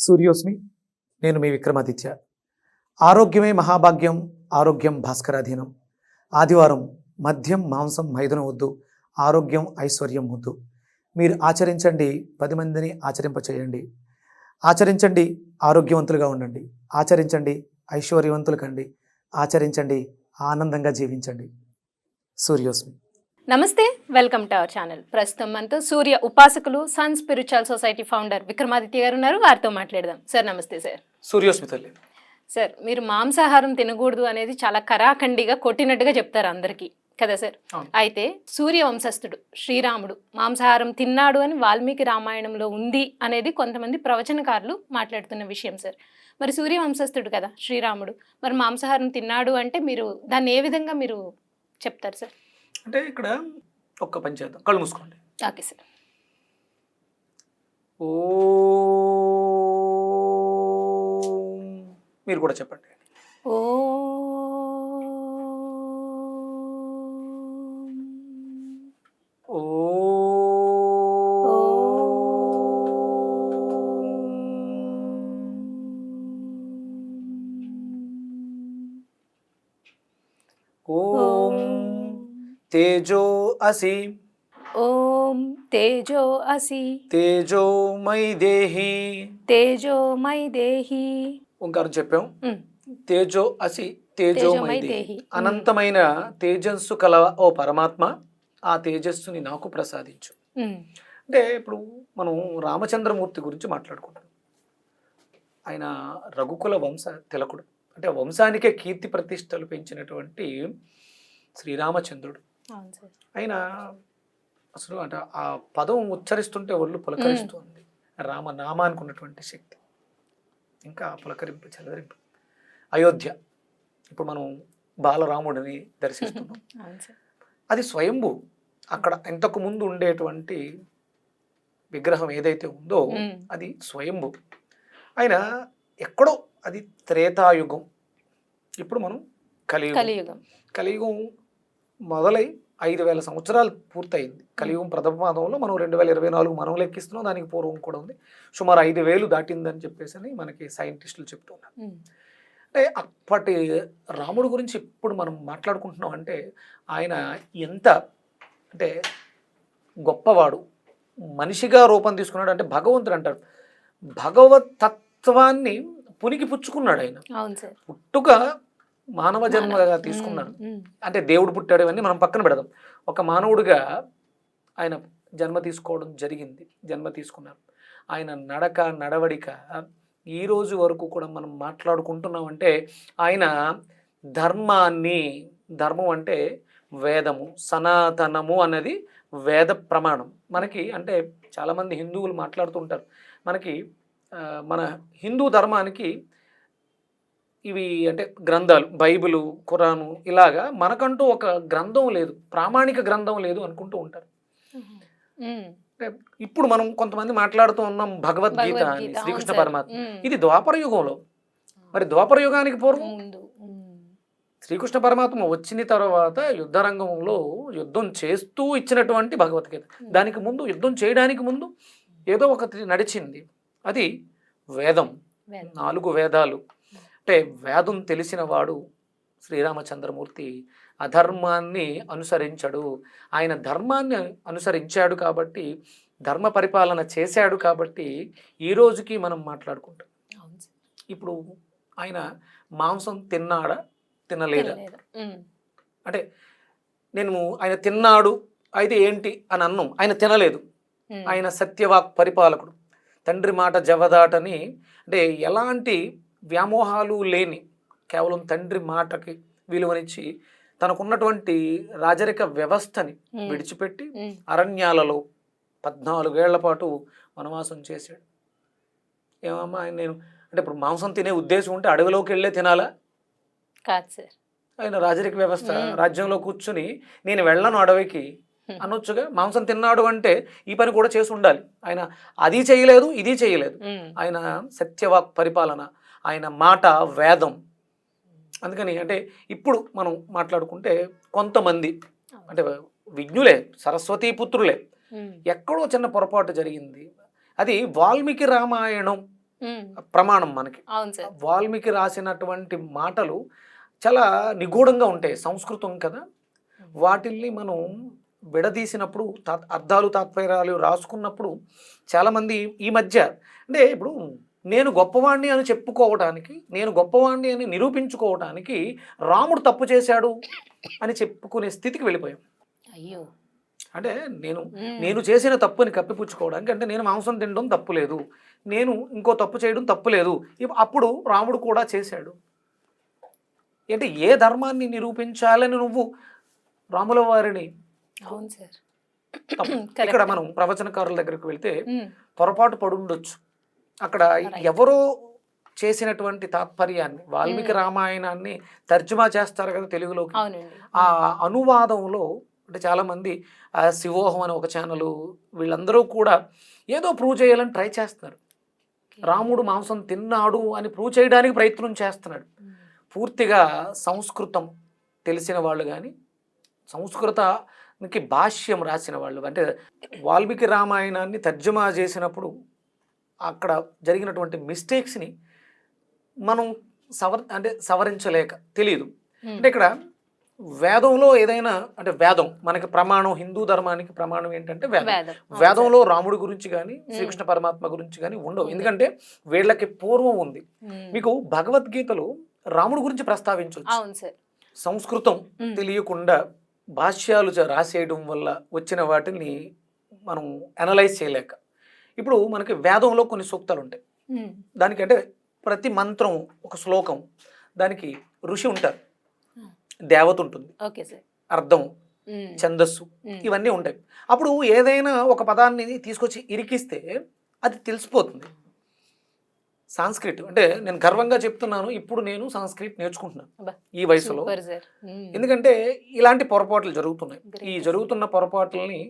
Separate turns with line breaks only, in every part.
సూర్యోస్మి. నేను మీ విక్రమాదిత్య. ఆరోగ్యమే మహాభాగ్యం, ఆరోగ్యం భాస్కరాధీనం. ఆదివారం మద్యం మాంసం మైదనం వద్దు, ఆరోగ్యం ఐశ్వర్యం వద్దు. మీరు ఆచరించండి, 10 మందిని ఆచరింపచేయండి. ఆచరించండి, ఆరోగ్యవంతులుగా ఉండండి. ఆచరించండి, ఐశ్వర్యవంతులు కండి. ఆచరించండి, ఆనందంగా జీవించండి. సూర్యోస్మి.
నమస్తే, వెల్కమ్ టు అవర్ ఛానల్. ప్రస్తుతం మనతో సూర్య ఉపాసకులు sun spiritual society founder Vikramaditya గారు ఉన్నారు. వారితో మాట్లాడదాం. సార్ నమస్తే. సార్
సూర్యోస్మి తల్లి.
సార్, మీరు మాంసాహారం తినకూడదు అనేది చాలా కరాఖండిగా కొట్టినట్టుగా చెప్తారు అందరికీ కదా సార్. అయితే సూర్య వంశస్థుడు శ్రీరాముడు మాంసాహారం తిన్నాడు అని వాల్మీకి రామాయణంలో ఉంది అనేది కొంతమంది ప్రవచనకారులు మాట్లాడుతున్న విషయం సార్. మరి సూర్య వంశస్థుడు కదా శ్రీరాముడు, మరి మాంసాహారం తిన్నాడు అంటే మీరు దాన్ని ఏ విధంగా మీరు చెప్తారు సార్?
అంటే ఇక్కడ ఒక్క పని చేద్దాం, కళ్ళు మూసుకోండి.
Okay sir.
ఓ మీరు కూడా చెప్పండి.
ఓ
ఓ ఓం తేజో అసి,
ఓం తేజో అసి,
తేజోమై దేహి,
తేజోమై దేహి.
ఓంకారం చెప్పాం. తేజో అసి, తేజోమై దేహి. అనంతమైన తేజస్సు కల ఓ పరమాత్మ, ఆ తేజస్సుని నాకు ప్రసాదించు. అంటే ఇప్పుడు మనం రామచంద్రమూర్తి గురించి మాట్లాడుకుంటాం. ఆయన రఘుకుల వంశ తిలకుడు, అంటే వంశానికే కీర్తి ప్రతిష్టలు పెంచినటువంటి శ్రీరామచంద్రుడు. ఆయన అసలు అంటే ఆ పదం ఉచ్చరిస్తుంటే ఒళ్ళు పులకరిస్తుంది. రామనామానికి ఉన్నటువంటి శక్తి ఇంకా పులకరింపు, చలదరింపు. అయోధ్య, ఇప్పుడు మనం బాలరాముడిని దర్శిస్తున్నాం. అది స్వయంభూ. అక్కడ ఇంతకు ముందు ఉండేటువంటి విగ్రహం ఏదైతే ఉందో అది స్వయంభూ. ఆయన ఎక్కడో అది త్రేతాయుగం, ఇప్పుడు మనం కలియుగం. కలియుగం మొదలై 5000 సంవత్సరాలు పూర్తయింది. కలియుగం ప్రథమ పాదంలో మనం 2024 మనం లెక్కిస్తున్నాం. దానికి పూర్వం కూడా ఉంది. సుమారు 5000 దాటిందని చెప్పేసి మనకి సైంటిస్టులు చెప్తున్నారు. అంటే అప్పటి రాముడు గురించి ఇప్పుడు మనం మాట్లాడుకుంటున్నాం అంటే ఆయన ఎంత అంటే గొప్పవాడు, మనిషిగా రూపం తీసుకున్నాడు. అంటే భగవంతుడు అంటారు, భగవత్ తత్వాన్ని పునికి పుచ్చుకున్నాడు ఆయన. పుట్టుక మానవ జన్మగా తీసుకున్నాడు. అంటే దేవుడు పుట్టాడు, ఇవన్నీ మనం పక్కన పెడదాం. ఒక మానవుడిగా ఆయన జన్మ తీసుకోవడం జరిగింది, జన్మ తీసుకున్నారు. ఆయన నడక నడవడిక ఈ రోజు వరకు కూడా మనం మాట్లాడుకుంటున్నామంటే ఆయన ధర్మాన్ని, ధర్మం అంటే వేదము, సనాతనము అన్నది వేద ప్రమాణం మనకి. అంటే చాలామంది హిందువులు మాట్లాడుతుంటారు, మనకి మన హిందూ ధర్మానికి ఇవి అంటే గ్రంథాలు, బైబిలు, ఖురాను, ఇలాగా మనకంటూ ఒక గ్రంథం లేదు, ప్రామాణిక గ్రంథం లేదు అనుకుంటూ ఉంటారు. ఇప్పుడు మనం కొంతమంది మాట్లాడుతూ ఉన్నాం భగవద్గీత అని, శ్రీకృష్ణ పరమాత్మ. ఇది ద్వాపర యుగంలో. మరి ద్వాపర యుగానికి పూర్వం శ్రీకృష్ణ పరమాత్మ వచ్చిన తర్వాత యుద్ధ రంగంలో యుద్ధం చేస్తూ ఇచ్చినటువంటి భగవద్గీత. దానికి ముందు, యుద్ధం చేయడానికి ముందు ఏదో ఒకటి నడిచింది, అది వేదం. 4 వేదాలు. అంటే వేదం తెలిసిన వాడు శ్రీరామచంద్రమూర్తి అధర్మాన్ని అనుసరించడు. ఆయన ధర్మాన్ని అనుసరించాడు కాబట్టి, ధర్మ పరిపాలన చేశాడు కాబట్టి ఈ రోజుకి మనం మాట్లాడుకుంటాం. ఇప్పుడు ఆయన మాంసం తిన్నాడా తినలేదా అంటే నేను ఆయన తిన్నాడు అయితే ఏంటి అని అన్నాం. ఆయన తినలేదు. ఆయన సత్యవాక్ పరిపాలకుడు, తండ్రి మాట జవదాటని, అంటే ఎలాంటి వ్యామోహాలు లేని, కేవలం తండ్రి మాటకి విలువనిచ్చి తనకున్నటువంటి రాజరిక వ్యవస్థని విడిచిపెట్టి అరణ్యాలలో 14 ఏళ్ల పాటు వనవాసం చేశాడు. ఏమమ్మా నేను అంటే ఇప్పుడు మాంసం తినే ఉద్దేశం ఉంటే అడవిలోకి వెళ్ళే తినాలా?
కాదు సార్.
ఆయన రాజరిక వ్యవస్థ, రాజ్యంలో కూర్చుని నేను వెళ్ళను అడవికి అనొచ్చుగా. మాంసం తిన్నాడు అంటే ఈ పని కూడా చేసి ఉండాలి. ఆయన అది చేయలేదు, ఇది చేయలేదు. ఆయన సత్యవాక్ పరిపాలన, ఆయన మాట వేదం. అందుకని అంటే ఇప్పుడు మనం మాట్లాడుకుంటే కొంతమంది అంటే విజ్ఞులే, సరస్వతీ పుత్రులే, ఎక్కడో చిన్న పొరపాటు జరిగింది. అది వాల్మీకి రామాయణం ప్రమాణం మనకి.
అవును సార్.
వాల్మీకి రాసినటువంటి మాటలు చాలా నిగూఢంగా ఉంటాయి, సంస్కృతం కదా. వాటిల్ని మనం విడదీసినప్పుడు అర్థాలు తాత్పర్యాలు రాసుకున్నప్పుడు చాలామంది ఈ మధ్య అంటే ఇప్పుడు నేను గొప్పవాణ్ణి అని చెప్పుకోవడానికి, నేను గొప్పవాణ్ణి అని నిరూపించుకోవడానికి రాముడు తప్పు చేశాడు అని చెప్పుకునే స్థితికి వెళ్ళిపోయాం.
అయ్యో,
అంటే నేను చేసిన తప్పుని కప్పిపుచ్చుకోవడానికి, అంటే నేను మాంసం తినడం తప్పు లేదు, నేను ఇంకో తప్పు చేయడం తప్పు లేదు, అప్పుడు రాముడు కూడా చేశాడు. అంటే ఏ ధర్మాన్ని నిరూపించాలని నువ్వు రాముల వారిని.
అవును సార్.
ఇక్కడ మనం ప్రవచనకారుల దగ్గరికి వెళ్తే పొరపాటు పడుండొచ్చు. అక్కడ ఎవరో చేసినటువంటి తాత్పర్యాన్ని, వాల్మీకి రామాయణాన్ని తర్జుమా చేస్తారు కదా తెలుగులోకి. ఆ అనువాదంలో అంటే చాలామంది శివోహం అనే ఒక ఛానల్, వీళ్ళందరూ కూడా ఏదో ప్రూవ్ చేయాలని ట్రై చేస్తున్నారు. రాముడు మాంసం తిన్నాడు అని ప్రూవ్ చేయడానికి ప్రయత్నం చేస్తున్నాడు. పూర్తిగా సంస్కృతం తెలిసిన వాళ్ళు కానీ, సంస్కృతానికి భాష్యం రాసిన వాళ్ళు, అంటే వాల్మీకి రామాయణాన్ని తర్జుమా చేసినప్పుడు అక్కడ జరిగినటువంటి మిస్టేక్స్ని మనం సవరించలేక తెలియదు. అంటే ఇక్కడ వేదంలో ఏదైనా, అంటే వేదం మనకి ప్రమాణం, హిందూ ధర్మానికి ప్రమాణం ఏంటంటే వేదం. వేదంలో రాముడి గురించి కానీ శ్రీకృష్ణ పరమాత్మ గురించి కానీ ఉండవు, ఎందుకంటే వీళ్ళకి పూర్వం ఉంది. మీకు భగవద్గీతలో రాముడి గురించి ప్రస్తావించవచ్చు. సంస్కృతం తెలియకుండా భాష్యాలు రాసేయడం వల్ల వచ్చిన వాటిని మనం అనలైజ్ చేయలేక, ఇప్పుడు మనకి వేదంలో కొన్ని సూక్తాలు ఉంటాయి, దానికి అంటే ప్రతి మంత్రం ఒక శ్లోకం, దానికి ఋషి ఉంటారు, దేవత ఉంటుంది, అర్థం, ఛందస్సు, ఇవన్నీ ఉంటాయి. అప్పుడు ఏదైనా ఒక పదాన్ని తీసుకొచ్చి ఇరికిస్తే అది తెలిసిపోతుంది. సాంస్క్రిట్ అంటే నేను గర్వంగా చెప్తున్నాను, ఇప్పుడు నేను సాంస్క్రిట్ నేర్చుకుంటున్నాను ఈ వయసులో. ఎందుకంటే ఇలాంటి పొరపాట్లు జరుగుతున్నాయి. ఈ జరుగుతున్న పొరపాట్లని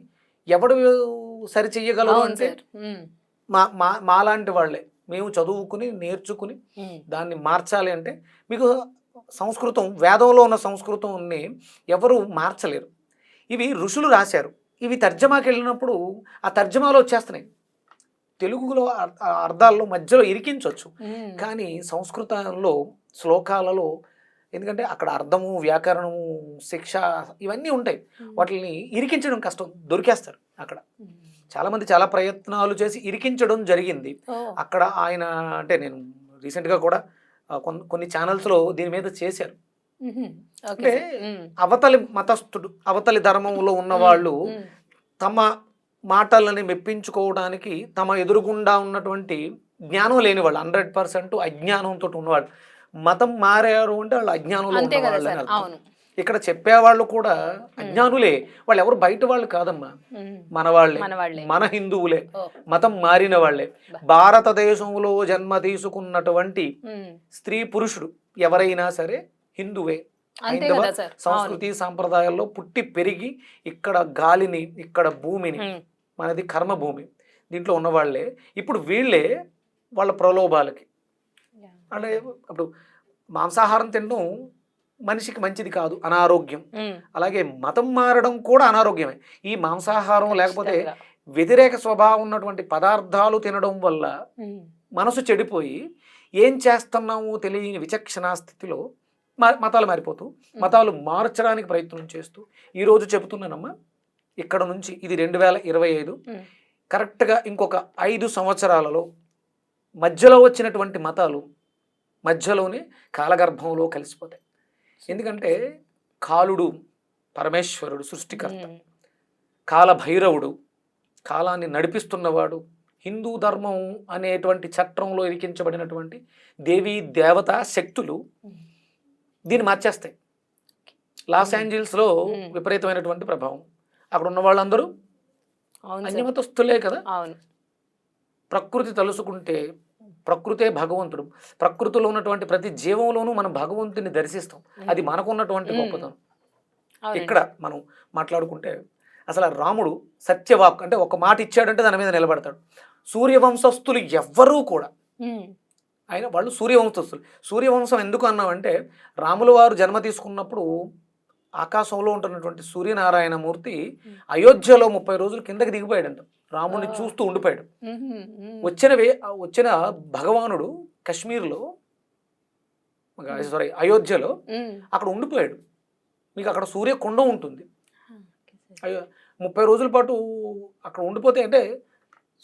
ఎవడు సరి చెయ్యగలరు అంటే మాలాంటి వాళ్ళే. మేము చదువుకుని నేర్చుకుని దాన్ని మార్చాలి అంటే, మీకు సంస్కృతం, వేదంలో ఉన్న సంస్కృతాన్ని ఎవరు మార్చలేరు. ఇవి ఋషులు రాశారు, ఇవి తర్జమాకి వెళ్ళినప్పుడు ఆ తర్జమాలో వచ్చేస్తున్నాయి. తెలుగులో అర్థాల్లో మధ్యలో ఇరికించవచ్చు, కానీ సంస్కృతంలో శ్లోకాలలో, ఎందుకంటే అక్కడ అర్థము, వ్యాకరణము, శిక్ష ఇవన్నీ ఉంటాయి, వాటిని ఇరికించడం కష్టం, దొరికేస్తారు అక్కడ. చాలామంది చాలా ప్రయత్నాలు చేసి ఇరికించడం జరిగింది అక్కడ. ఆయన అంటే నేను రీసెంట్గా కూడా కొన్ని ఛానల్స్లో దీని మీద చేశారు. అంటే అవతలి మతస్థుడు, అవతలి ధర్మంలో ఉన్నవాళ్ళు తమ మాటలని మెప్పించుకోవడానికి తమ ఎదురుగుండా ఉన్నటువంటి జ్ఞానం లేని వాళ్ళు, 100% అజ్ఞానంతో ఉన్నవాళ్ళు మతం మారారు అంటే వాళ్ళు అజ్ఞానంలో ఉన్నవాళ్ళు. ఇక్కడ చెప్పేవాళ్ళు కూడా అజ్ఞానులే, వాళ్ళు ఎవరు బయట వాళ్ళు కాదమ్మా, మన వాళ్ళే, మన హిందువులే, మతం మారిన వాళ్ళే. భారతదేశంలో జన్మ తీసుకున్నటువంటి స్త్రీ పురుషుడు ఎవరైనా సరే హిందువే. హైందవ సంస్కృతి సాంప్రదాయాల్లో పుట్టి పెరిగి ఇక్కడ గాలిని, ఇక్కడ భూమిని, మనది కర్మభూమి, దీంట్లో ఉన్నవాళ్లే. ఇప్పుడు వీళ్ళే వాళ్ళ ప్రలోభాలకి, అంటే అప్పుడు మాంసాహారం తినడం మనిషికి మంచిది కాదు, అనారోగ్యం. అలాగే మతం మారడం కూడా అనారోగ్యమే. ఈ మాంసాహారం లేకపోతే వ్యతిరేక స్వభావం ఉన్నటువంటి పదార్థాలు తినడం వల్ల మనసు చెడిపోయి ఏం చేస్తున్నామో తెలియని విచక్షణా స్థితిలో మతాలు మారిపోతూ, మతాలు మార్చడానికి ప్రయత్నం చేస్తూ, ఈరోజు చెబుతున్నానమ్మా, ఇక్కడ నుంచి ఇది 2025, కరెక్ట్గా ఇంకొక 5 సంవత్సరాలలో మధ్యలో వచ్చినటువంటి మతాలు మధ్యలోనే కాలగర్భంలో కలిసిపోతాయి. ఎందుకంటే కాలుడు పరమేశ్వరుడు, సృష్టికర్త, కాలభైరవుడు కాలాన్ని నడిపిస్తున్నవాడు, హిందూ ధర్మం అనేటువంటి చట్రంలో ఇరికించబడినటువంటి దేవీ దేవతా శక్తులు దీన్ని మార్చేస్తాయి. లాస్ ఏంజల్స్లో విపరీతమైనటువంటి ప్రభావం, అక్కడ ఉన్న వాళ్ళందరూ అన్యమతస్తులే కదా. ప్రకృతి తలుసుకుంటే ప్రకృతే భగవంతుడు, ప్రకృతిలో ఉన్నటువంటి ప్రతి జీవంలోనూ మనం భగవంతుని దర్శిస్తాం, అది మనకు ఉన్నటువంటి గొప్పతనం. ఇక్కడ మనం మాట్లాడుకుంటే అసలు రాముడు సత్యవాక్, అంటే ఒక మాట ఇచ్చాడంటే దాని మీద నిలబడతాడు. సూర్యవంశస్థులు ఎవ్వరూ కూడా, ఆయన వాళ్ళు సూర్యవంశస్థులు. సూర్యవంశం ఎందుకు అన్నామంటే, రాముల వారు జన్మ తీసుకున్నప్పుడు ఆకాశంలో ఉంటున్నటువంటి సూర్యనారాయణమూర్తి అయోధ్యలో 30 రోజులు కిందకి దిగిపోయాడంట. రాముడిని చూస్తూ ఉండిపోయాడు.
మ్మ్. మ్మ్.
వచ్చిన భగవానుడు కశ్మీర్లో సారీ అయోధ్యలో
మ్మ్.
అక్కడ ఉండిపోయాడు. మీకు అక్కడ సూర్యకుండం ఉంటుంది.
Okay sir.
30 రోజుల పాటు అక్కడ ఉండిపోతే అంటే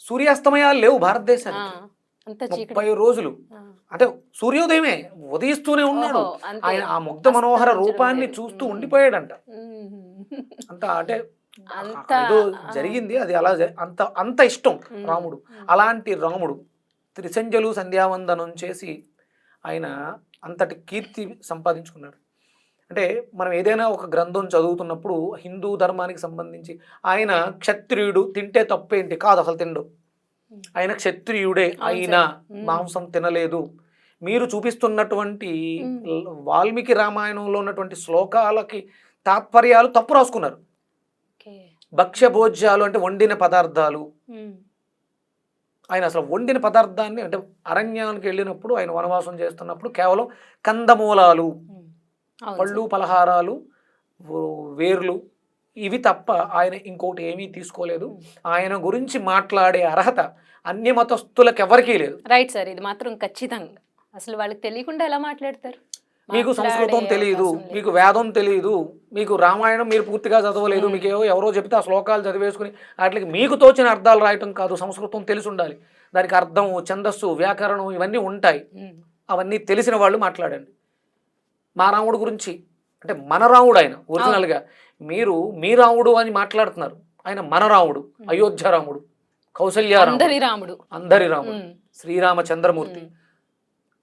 సూర్యాస్తమయాలు లేవు భారతదేశానికి.
అంత చీకటి.
30 రోజులు అంటే సూర్యోదయమే ఉదయిస్తూనే ఉన్నాడు.
ఓహో, అంతే.
ఆయన ఆ ముగ్ధ మనోహర రూపాన్ని చూస్తూ ఉండిపోయాడంట. అంత అంటే
అంత
ఏదో జరిగింది, అది అలా అంత అంత ఇష్టం రాముడు. అలాంటి రాముడు త్రిసంధ్యలు సంధ్యావందనం చేసి ఆయన అంతటి కీర్తి సంపాదించుకున్నాడు. అంటే మనం ఏదైనా ఒక గ్రంథం చదువుతున్నప్పుడు హిందూ ధర్మానికి సంబంధించి ఆయన క్షత్రియుడు తింటే తప్పేంటి, కాదు అసలు తిండు. ఆయన క్షత్రియుడే అయినా మాంసం తినలేదు. మీరు చూపిస్తున్నటువంటి వాల్మీకి రామాయణంలో ఉన్నటువంటి శ్లోకాలకి తాత్పర్యాలు తప్పు రాసుకున్నారు. భక్ష్య భోజ్యాలు అంటే వండిన పదార్థాలు. ఆయన అసలు వండిన పదార్థాన్ని అంటే అరణ్యానికి వెళ్ళినప్పుడు ఆయన వనవాసం చేస్తున్నప్పుడు కేవలం కందమూలాలు, పళ్ళు, పలహారాలు, వేర్లు ఇవి తప్ప ఆయన ఇంకోటి ఏమీ తీసుకోలేదు. ఆయన గురించి మాట్లాడే అర్హత అన్య మతస్థులకు ఎవరికీ లేదు.
రైట్ సార్, ఇది మాత్రం ఖచ్చితంగా. అసలు వాళ్ళకి తెలియకుండా ఎలా మాట్లాడతారు?
మీకు సంస్కృతం తెలియదు, మీకు వేదం తెలియదు, మీకు రామాయణం మీరు పూర్తిగా చదవలేదు, మీకు ఎవరో చెప్తే ఆ శ్లోకాలు చదివేసుకుని వాటికి మీకు తోచిన అర్థాలు రాయటం కాదు. సంస్కృతం తెలిసి ఉండాలి. దానికి అర్థం, ఛందస్సు, వ్యాకరణం ఇవన్నీ ఉంటాయి. అవన్నీ తెలిసిన వాళ్ళు మాట్లాడండి. మా రాముడు గురించి అంటే మన రాముడు ఆయన ఒరిజినల్గా. మీరు మీ రాముడు అని మాట్లాడుతున్నారు. ఆయన మన రాముడు, అయోధ్య రాముడు, కౌసల్య రాముడు, అందరి రాముడు, శ్రీరామచంద్రమూర్తి.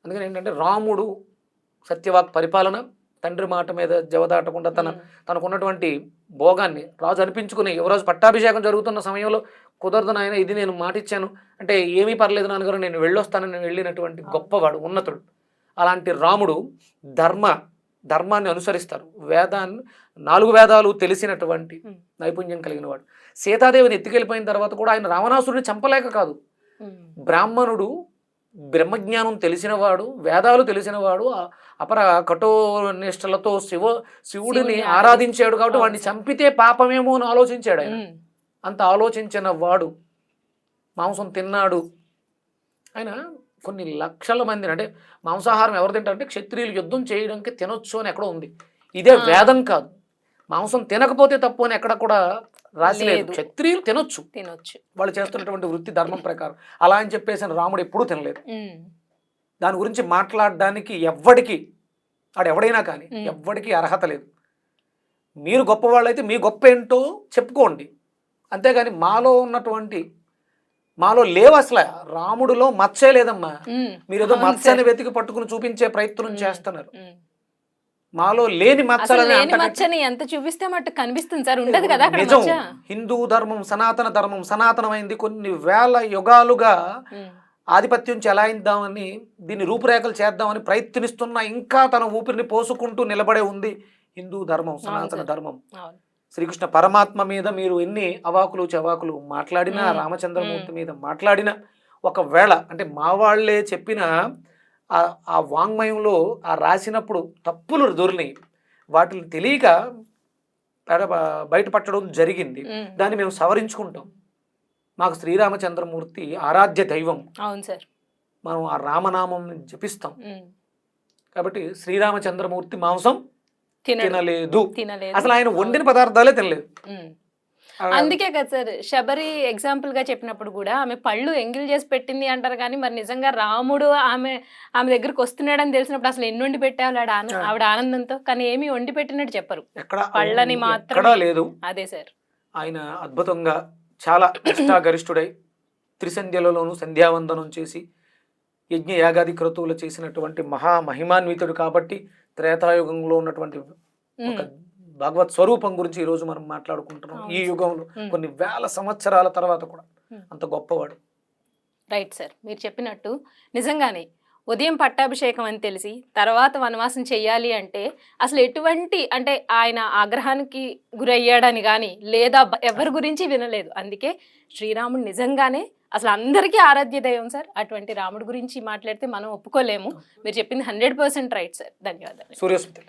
అందుకని ఏంటంటే రాముడు సత్యవాక్ పరిపాలన, తండ్రి మాట మీద జవదాటకుండా తనకున్నటువంటి భోగాన్ని రాజు అనిపించుకుని యువరాజు పట్టాభిషేకం జరుగుతున్న సమయంలో కుదరదు నాయన, ఇది నేను మాటిచ్చాను అంటే ఏమీ పర్లేదు నాన్నగారు నేను వెళ్ళొస్తానని వెళ్ళినటువంటి గొప్పవాడు, ఉన్నతుడు. అలాంటి రాముడు ధర్మాన్ని అనుసరిస్తారు. 4 వేదాలు తెలిసినటువంటి నైపుణ్యం కలిగిన వాడు. సీతాదేవిని ఎత్తుకెళ్ళిపోయిన తర్వాత కూడా ఆయన రావణాసురుని చంపలేక కాదు, బ్రాహ్మణుడు, బ్రహ్మజ్ఞానం తెలిసినవాడు, వేదాలు తెలిసినవాడు, అపర కఠోనిష్టలతో శివుడిని ఆరాధించాడు కాబట్టి వాడిని చంపితే పాపమేమో అని ఆలోచించాడు ఆయన. అంత ఆలోచించిన వాడు మాంసం తిన్నాడు. ఆయన కొన్ని లక్షల మందిని అంటే మాంసాహారం ఎవరు తింటారంటే క్షత్రియులు యుద్ధం చేయడానికి తినొచ్చు అని ఎక్కడో ఉంది. ఇదే వేదం కాదు. మాంసం తినకపోతే తప్పు అని ఎక్కడ కూడా రాసిలేదు. క్షత్రియులు తినొచ్చు, వాళ్ళు చేస్తున్నటువంటి వృత్తి ధర్మం ప్రకారం. అలా అని చెప్పేసి రాముడు ఎప్పుడూ తినలేదు. దాని గురించి మాట్లాడడానికి ఎవడైనా కానీ ఎవ్వడికి అర్హత లేదు. మీరు గొప్పవాళ్ళైతే మీ గొప్ప ఏంటో చెప్పుకోండి, అంతేగాని మాలో లేవు. అసలు రాముడిలో మచ్చే లేదమ్మా. మీరు ఏదో మచ్చని వెతికి పట్టుకుని చూపించే ప్రయత్నం చేస్తున్నారు. మాలో లేని
మచ్చని ఎంత చూపిస్తే మట్టు కనిపిస్తుంది సార్, ఉండదు కదా.
నిజం. హిందూ ధర్మం సనాతనమైంది. కొన్ని వేల యుగాలుగా ఆధిపత్యం చెలాయిద్దామని, దీన్ని రూపురేఖలు చేద్దామని ప్రయత్నిస్తున్నా ఇంకా తన ఊపిరిని పోసుకుంటూ నిలబడే ఉంది హిందూ ధర్మం, సనాతన ధర్మం. శ్రీకృష్ణ పరమాత్మ మీద మీరు ఎన్ని అవాకులు చవాకులు మాట్లాడినా, రామచంద్రమూర్తి మీద మాట్లాడినా, ఒకవేళ అంటే మా వాళ్లే చెప్పిన ఆ వాంగ్మయంలో ఆ రాసినప్పుడు తప్పులు దొరినాయి, వాటిని తెలియక బయటపట్టడం జరిగింది. దాన్ని మేము సవరించుకుంటాం. మాకు శ్రీరామచంద్రమూర్తి ఆరాధ్య దైవం.
అవును సార్.
మనం ఆ రామనామం జపిస్తాం కాబట్టి శ్రీరామచంద్రమూర్తి మాంసం తినలేదు. అసలు ఆయన వండిన పదార్థాలే తినలేదు.
అందుకే కదా సార్ శబరి ఎగ్జాంపుల్ గా చెప్పినప్పుడు కూడా ఆమె పళ్ళు ఎంగిల్ చేసి పెట్టింది అంటారు, కానీ మరి నిజంగా రాముడు ఆమె దగ్గరకు వస్తున్నాడని తెలిసినప్పుడు అసలు ఎన్ని వండి పెట్టాలి ఆవిడ ఆనందంతో, కానీ ఏమి వండి పెట్టినట్టు చెప్పరు, పళ్ళని మాత్రం
లేదు.
అదే సార్,
ఆయన అద్భుతంగా చాలా నిష్ఠాగరిష్ఠుడై త్రిసంధ్యలలోనూ సంధ్యావందనం చేసి యజ్ఞ యాగాది క్రతువులు చేసినటువంటి మహామహిమాన్వితుడు కాబట్టి త్రేతాయుగంలో ఉన్నటువంటి ఒక భగవత్ స్వరూపం గురించి ఈ రోజు మనం మాట్లాడుకుంటున్నాం. ఈ యుగంలో కొన్ని వేల సంవత్సరాల తర్వాత కూడా అంత గొప్పవాడు.
రైట్ సార్, మీరు చెప్పినట్టు నిజంగానే ఉదయం పట్టాభిషేకం అని తెలిసి తర్వాత వనవాసం చెయ్యాలి అంటే అసలు ఎటువంటి అంటే ఆయన ఆగ్రహానికి గురయ్యాడని కానీ లేదా ఎవరి గురించి వినలేదు. అందుకే శ్రీరాముడు నిజంగానే అసలు అందరికీ ఆరాధ్య దైవం సార్. అటువంటి రాముడి గురించి మాట్లాడితే మనం ఒప్పుకోలేము. మీరు చెప్పింది 100% రైట్ సార్. ధన్యవాదాలు.
సూర్యస్మిత.